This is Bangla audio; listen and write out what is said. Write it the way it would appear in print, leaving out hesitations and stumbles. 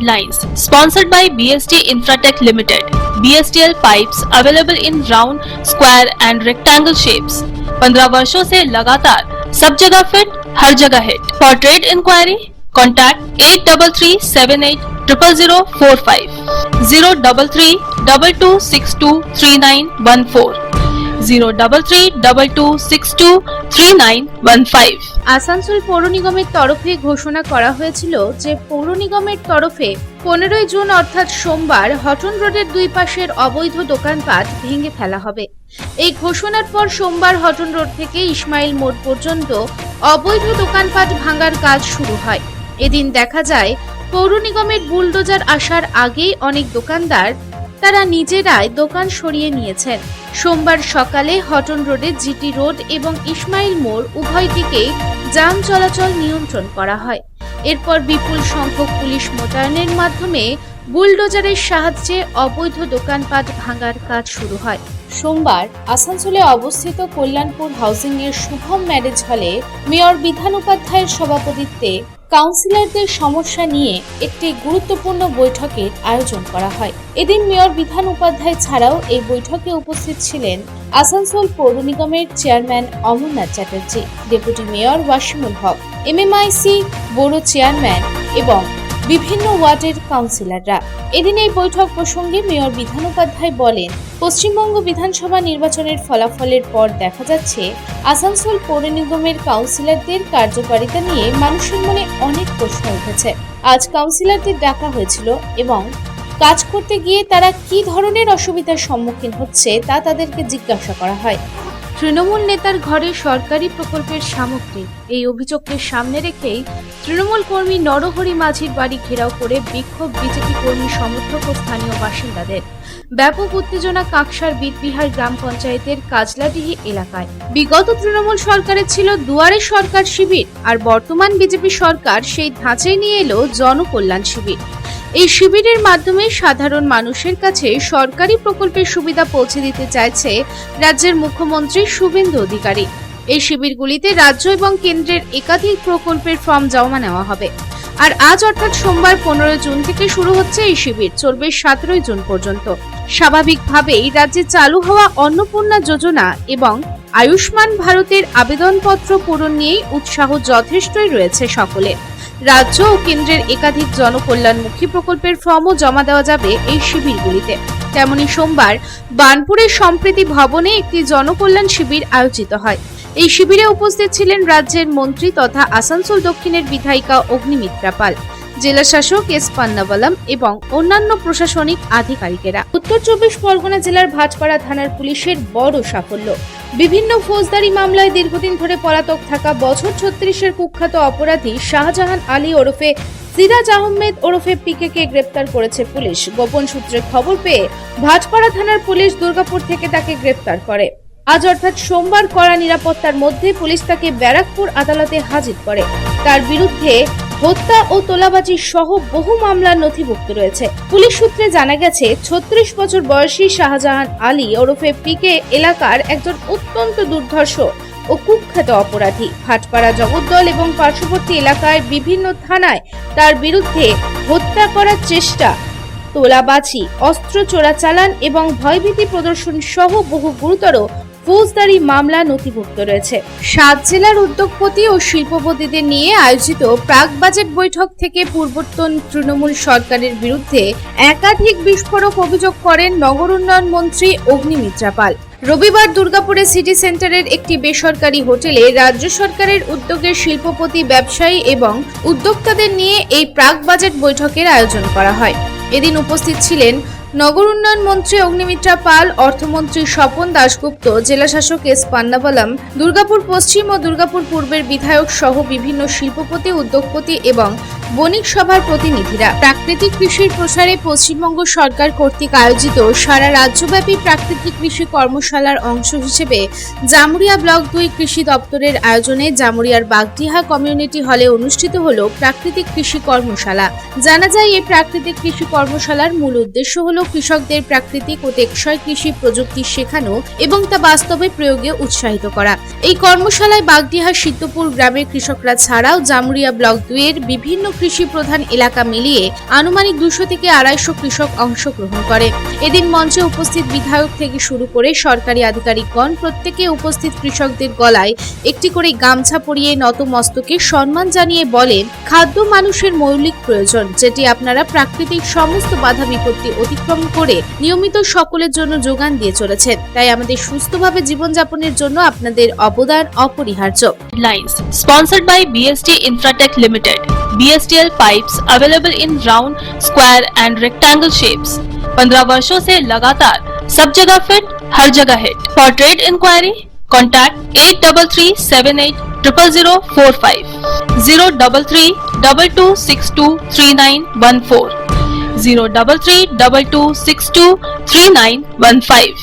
lines. Sponsored by BST Infratech Limited. BSTL pipes available in round, square and rectangle shapes. 15 वर्षों से लगातार सब जगह फिट, हर जगह hit. For trade inquiry, contact 8338000045, 03322623914, 03322623915. Asansol পৌর নিগমের তরফে ঘোষণা করা হয়েছিল যে পৌর নিগমের তরফে 15 জুন অর্থাৎ সোমবার হটন রোডের দুই পাশের অবৈধ দোকানপাট ভেঙে ফেলা হবে। এই ঘোষণার পর সোমবার হটন রোড থেকে ইসমাইল মোড় পর্যন্ত অবৈধ দোকানপাট ভাঙার কাজ শুরু হয়। এদিন দেখা যায় পৌর নিগমের বুলডোজার আসার আগেই অনেক দোকানদার তারা নিজেরাই দোকান সরিয়ে নিয়েছেন। সোমবার সকালে হটন রোডে জিটি রোড এবং ইসমাইল মোড় উভয় দিকেই যান চলাচল নিয়ন্ত্রণ করা হয়। এরপর বিপুল সংখ্যক পুলিশ মোতায়েনের মাধ্যমে বুলডোজারের সাহায্যে অবৈধ দোকানপাট ভাঙার কাজ শুরু হয়। সোমবার আসানসোলে অবস্থিত কল্যাণপুর হাউজিং এর শুভম ম্যারেজ হলে মেয়র বিধান উপাধ্যায়ের সভাপতিত্বে কাউন্সিলরদের সমস্যা নিয়ে একটি গুরুত্বপূর্ণ বৈঠকের আয়োজন করা হয়। এদিন মেয়র বিধান উপাধ্যায় ছাড়াও এই বৈঠকে উপস্থিত ছিলেন আসানসোল পৌর নিগমের chairman Amarnath Chatterjee, deputy mayor Wasimul Haque, MMIC board chairman এবং বিভিন্ন ওয়ার্ডের কাউন্সিলররা। এদিন এই বৈঠক প্রসঙ্গে মেয়র বিধান উপাধ্যায় বলেন, পশ্চিমবঙ্গ বিধানসভা নির্বাচনের ফলাফলের পর দেখা যাচ্ছে আসানসোল পৌর নিগমের কাউন্সিলরদের কার্যকারিতা নিয়ে মানুষের মনে অনেক প্রশ্ন উঠেছে। আজ কাউন্সিলরদের ডাকা হয়েছিল এবং কাজ করতে গিয়ে তারা কি ধরনের অসুবিধার সম্মুখীন হচ্ছে তা তাদেরকে জিজ্ঞাসা করা হয়। তৃণমূল নেতার ঘরে সরকারি প্রকল্পের সামগ্রী, এই অভিযোগকে সামনে রেখেই তৃণমূল কর্মী নরহরি মাঝির বাড়ি ঘেরাও করে বিক্ষোভ বিজেপি কর্মী সমর্থক ও স্থানীয় বাসিন্দাদের। ব্যাপক উত্তেজনা কাকসার বিটবিহার গ্রাম পঞ্চায়েতের কাজলাডিহি এলাকায়। বিগত তৃণমূল সরকারের ছিল দুয়ারে সরকার শিবির, আর বর্তমান বিজেপি সরকার সেই ধাঁচাই নিয়ে এলো জনকল্যাণ শিবির। এই শিবিরের মাধ্যমে সাধারণ মানুষের কাছে সরকারি প্রকল্পের সুবিধা পৌঁছে দিতে চাইছে রাজ্যের মুখ্যমন্ত্রী শুভেন্দু অধিকারী। এই শিবিরগুলিতে রাজ্য এবং কেন্দ্রের একাধিক প্রকল্পের ফর্ম জমা নেওয়া হবে। আর আজ অর্থাৎ সোমবার 15 জুন থেকে শুরু হচ্ছে এই শিবির, চলবে 17 জুন পর্যন্ত। স্বাভাবিকভাবেই রাজ্যে চালু হওয়া অন্নপূর্ণা যোজনা এবং আয়ুষ্মান ভারতের আবেদনপত্র পূরণ নিয়েই উৎসাহ যথেষ্টই রয়েছে সকলের। রাজ্য ও কেন্দ্রের একাধিক জনকল্যাণমুখী প্রকল্পের ফর্মও জমা দেওয়া যাবে এই শিবিরগুলিতে। তেমনি সোমবার বার্নপুরের সম্প্রীতি ভবনে একটি জনকল্যাণ শিবির আয়োজিত হয়। এই শিবিরে উপস্থিত ছিলেন রাজ্যের মন্ত্রী তথা আসানসোল দক্ষিণের বিধায়িকা অগ্নিমিত্রা পাল, জেলা শাসক এস পান্নাবালাম এবং অন্যান্য প্রশাসনিক আধিকারিকেরা। উত্তর 24 পরগনা জেলার ভাটপাড়া থানার পুলিশের বড় সাফল্য। বিভিন্ন ফৌজদারি মামলায় দীর্ঘদিন ধরে পলাতক থাকা বছর 36-এর কুখ্যাত অপরাধী শাহজাহান আলী ওরফে সিরাজ আহমেদ ওরফে পিকে গ্রেপ্তার করেছে পুলিশ। গোপন সূত্রে খবর পেয়ে ভাটপাড়া থানার পুলিশ দুর্গাপুর থেকে তাকে গ্রেপ্তার করে। আজ অর্থাৎ সোমবার কড়া নিরাপত্তার মধ্যে পুলিশ তাকে ব্যারাকপুর আদালতে হাজির করে। তার বিরুদ্ধে হত্যা ও তোলাবাজি সহ বহু মামলা নথিভুক্ত রয়েছে। পুলিশ সূত্রে জানা গেছে 36 বছর বয়সী শাহজাহান আলী ওরফে পিকে এলাকার একজন অত্যন্ত দুর্ধর্ষ ও কুখ্যাত অপরাধী। ভাটপাড়া জগদ্দল এবং পার্শ্ববর্তী এলাকায় বিভিন্ন থানায় তার বিরুদ্ধে হত্যা করার চেষ্টা, তোলাবাজি, অস্ত্র চোরাচালান এবং ভয়ভীতি প্রদর্শন সহ বহু গুরুতর ফৌজদারি মামলা নথিভুক্ত রয়েছে। 7 জেলার উদ্যোগপতি ও শিল্পপতিদের নিয়ে আয়োজিত প্রাক বাজেট বৈঠক থেকে পূর্বতন তৃণমূল সরকারের বিরুদ্ধে একাধিক বিস্ফোরক অভিযোগ করেন নগর উন্নয়ন মন্ত্রী অগ্নিমিত্রা পাল। রবিবার দুর্গাপুরে সিটি সেন্টারের একটি বেসরকারি হোটেলে রাজ্য সরকারের উদ্যোগে শিল্পপতি, ব্যবসায়ী এবং উদ্যোক্তাদের নিয়ে এই প্রাক বাজেট বৈঠকের আয়োজন করা হয়। এদিন উপস্থিত ছিলেন নগর উন্নয়ন মন্ত্রী অগ্নিমিত্রা পাল, অর্থমন্ত্রী স্বপন দাশগুপ্ত, জেলাশাসক এস পান্নাবালাম, দুর্গাপুর পশ্চিম ও দুর্গাপুর পূর্বের বিধায়ক সহ বিভিন্ন শিল্পপতি, উদ্যোগপতি এবং বণিক সভার প্রতিনিধিরা। প্রাকৃতিক কৃষির প্রসারে পশ্চিমবঙ্গ সরকার কর্তৃক আয়োজিত সারা রাজ্যব্যাপী প্রাকৃতিক কৃষি কর্মশালার অংশ হিসেবে জামুরিয়া ব্লক 2 কৃষি দপ্তরের আয়োজনে জামুরিয়ার বাগডিহা কমিউনিটি হলে অনুষ্ঠিত হলো প্রাকৃতিক কৃষি কর্মশালা। জানা যায় এই প্রাকৃতিক কৃষি কর্মশালার মূল উদ্দেশ্য হলো কৃষকদের প্রাকৃতিক ও টেকসই কৃষি প্রযুক্তি শেখানো এবং তা বাস্তবে প্রয়োগে উৎসাহিত করা। এই কর্মশালায় বাগডিহা সিদ্ধপুর গ্রামের কৃষকরা ছাড়াও জামুরিয়া ব্লক 2 এর বিভিন্ন কৃষি প্রধান এলাকা মিলিয়ে আনুমানিক 200 থেকে 250 কৃষক অংশগ্রহণ করে। এদিন মঞ্চে উপস্থিত বিধায়ক থেকে শুরু করে সরকারি আধিকারিকগণ প্রত্যেকে উপস্থিত কৃষকদের গলায় একটি করে গামছা পরিয়ে নতমস্তকে সম্মান জানিয়ে বলেন, খাদ্য মানুষের মৌলিক প্রয়োজন, যেটি আপনারা প্রাকৃতিক সমস্ত বাধা বিপত্তি অতিক্রম করে নিয়মিত সকলের জন্য যোগান দিয়ে চলেছেন। তাই আমাদের সুস্থভাবে জীবনযাপনের জন্য আপনাদের অবদান অপরিহার্য। Lines sponsored by BST Infratech Limited. BSTL pipes available in round, square and rectangle shapes. 15 वर्षों से लगातार सब जगह फिट, हर जगह hit. For trade inquiry, contact 8337800045, 03322623914, 03322623915.